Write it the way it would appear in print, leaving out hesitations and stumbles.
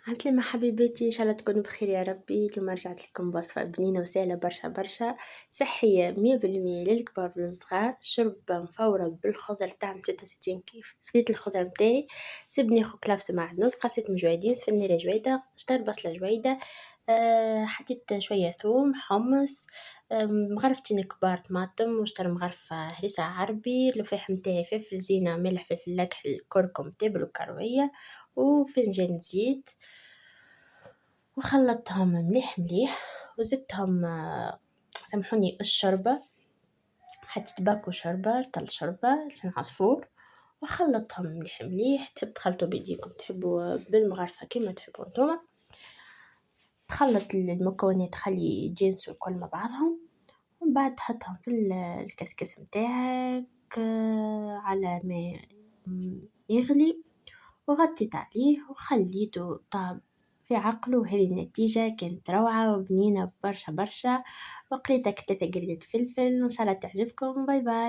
عسلامة حبيباتي، إن شاء الله تكونوا بخير يا ربي. اليوم رجعت لكم بوصفة بنينة وسهلة برشا برشا، صحية 100% للكبار والصغار. شوربة مفورة بالخضر طعم 66 كيف. خديت الخضرة متاعي، سيبني خو كلافس معدنوس، قصيت من جويدين، سفنيرة جويدة، شطر بصلة جويدة. حطيت شوية ثوم، حمص، مغرفتين كبار طماطم، وشطر مغرفة هريسة عربي، الفاح متاعي فلفل زينة، ملح، فلفل الكحل، كركم، تابل وكروية، وفنجان زيت. وخلطتهم مليح مليح، وزدتهم سامحوني الشوربة، حطيت باكو شوربة، رطل شوربة، لسان عصفور، وخلطتهم مليح مليح. تحب تخلطوا بيديكم، تحبوا بالمغرفة كيما تحبوا نتوما. تخلط المكونات، خلي يتجانسوا الكل مع بعضهم، ومن بعد تحطهم في الكسكس متاعك على ما يغلي، وغطيت عليه وخليته طاب في عقله. وهذه النتيجة كانت روعة وبنينة برشا برشا. وقريتك 3 قردة فلفل، وإن شاء الله تعجبكم. باي باي.